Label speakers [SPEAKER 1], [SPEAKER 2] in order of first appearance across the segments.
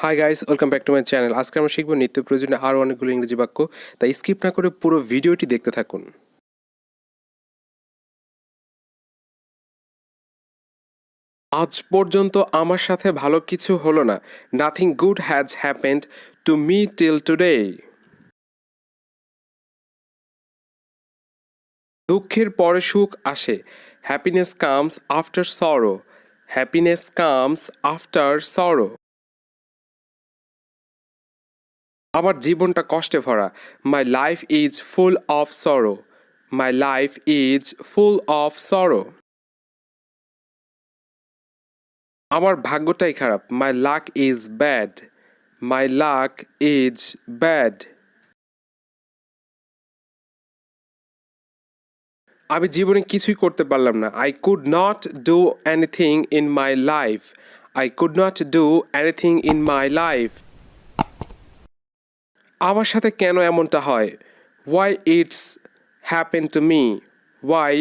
[SPEAKER 1] Hi guys, welcome back to my channel. আজকে আমরা শিখব নিত্য প্রয়োজনীয় আরও অনেকগুলো ইংরেজি বাক্য, তাই স্কিপ না করে পুরো ভিডিওটি দেখতে থাকুন। আজ পর্যন্ত আমার সাথে ভালো কিছু হলো না। Nothing good has happened to me till today. দুঃখের পরে সুখ আসে। Happiness comes after sorrow. Happiness comes after sorrow. আমার জীবনটা কষ্টে ভরা। My life is full of sorrow. My life is full of sorrow. আমার ভাগ্যটাই খারাপ। My luck is bad. My luck is bad. আমি জীবনে কিছুই করতে পারলাম না। I could not do anything in my life. I could not do anything in my life. আমার সাথে কেন এমনটা হয়? Why it's happen to me. Why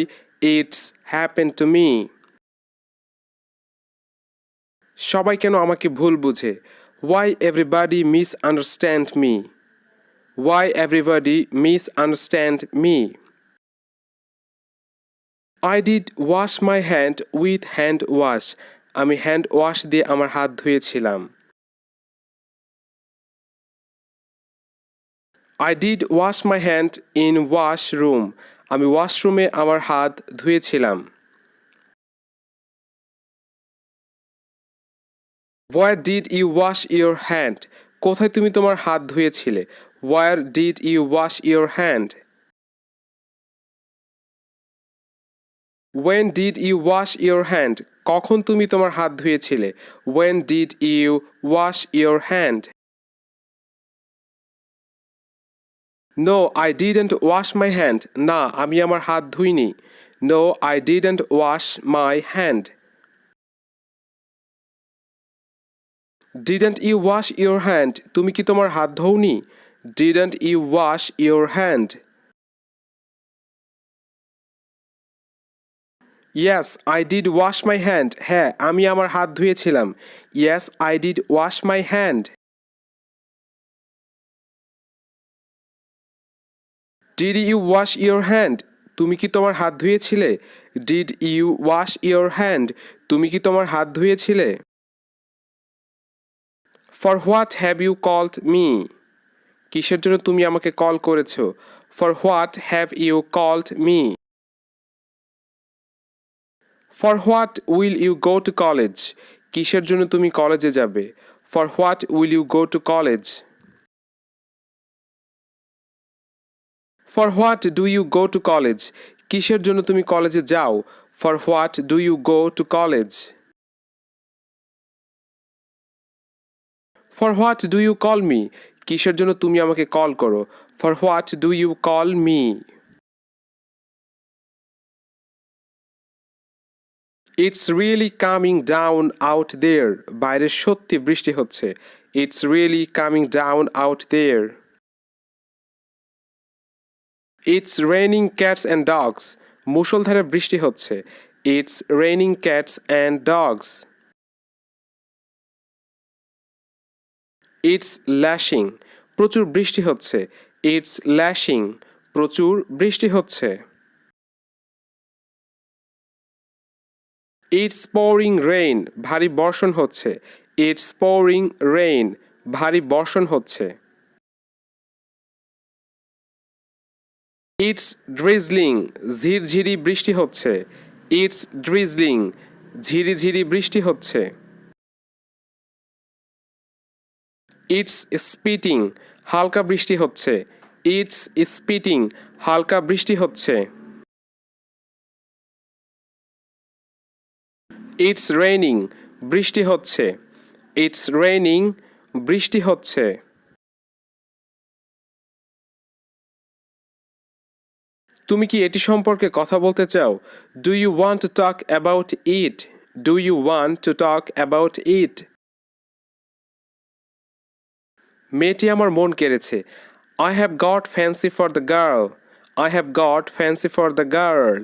[SPEAKER 1] it's happen to me. সবাই কেন আমাকে ভুল বুঝে? Why everybody misunderstand me. Why everybody misunderstand me. I did wash my hand with hand wash. আমি হ্যান্ড ওয়াশ দিয়ে আমার হাত ধুয়েছিলাম। I did wash my hand in washroom. আমি ওয়াশরুমে আমার হাত ধুয়েছিলাম। Where did you wash your hand? কোথায় তুমি তোমার হাত ধুয়েছিলে? Where did you wash your hand? When did you wash your hand? কখন তুমি তোমার হাত ধুয়েছিলে? When did you wash your hand? No, I didn't wash my hand. না, আমি আমার হাত ধুইনি। No, I didn't wash my hand. Didn't you wash your hand? তুমি কি তোমার হাত ধোওনি? Didn't you wash your hand? Yes, I did wash my hand. হ্যাঁ, আমি আমার হাত ধুয়েছিলাম। Yes, I did wash my hand. Did you wash your hand? তুমি কি তোমার হাত ধুয়েছিলে? Did you wash your hand? তুমি কি তোমার হাত ধুয়েছিলে? For what have you called me? কিসের জন্য তুমি আমাকে কল করেছো? For what have you called me? For what will you go to college? কিসের জন্য তুমি কলেজে যাবে? For what will you go to college? For what do you go to college? কিসের জন্য তুমি কলেজে যাও? For what do you go to college? For what do you call me? কিসের জন্য তুমি আমাকে কল করো? For what do you call me? It's really coming down out there. বাইরে সত্যি বৃষ্টি হচ্ছে। It's really coming down out there. It's raining cats and dogs. মুষলধারে বৃষ্টি হচ্ছে। It's raining cats and dogs. It's lashing. প্রচুর বৃষ্টি হচ্ছে। It's lashing. প্রচুর বৃষ্টি হচ্ছে। It's pouring rain. ভারী বর্ষণ হচ্ছে। It's pouring rain. ভারী বর্ষণ হচ্ছে। It's drizzling. ঝিরঝিরি বৃষ্টি হচ্ছে। It's drizzling. ঝিরিঝিরি বৃষ্টি হচ্ছে। It's spitting. হালকা বৃষ্টি হচ্ছে। It's spitting. হালকা বৃষ্টি হচ্ছে। It's raining. বৃষ্টি হচ্ছে। It's raining. বৃষ্টি হচ্ছে। তুমি কি এটি সম্পর্কে কথা বলতে চাও? Do you want to talk about it? Do you want to talk about it? মেয়েটি আমার মন কেড়েছে। I have got fancy for the girl. I have got fancy for the girl.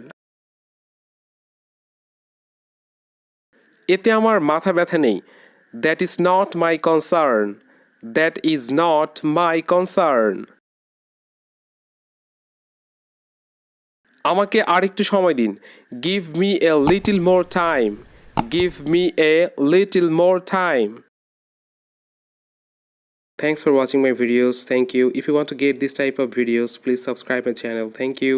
[SPEAKER 1] এতে আমার মাথা ব্যথা নেই। That is not my concern. That is not my concern. আমাকে আরেকটু সময় দিন. Give me a little more time. Give me a little more time. Thanks for watching my videos. Thank you. If you want to get this type of videos, please subscribe my channel. Thank you.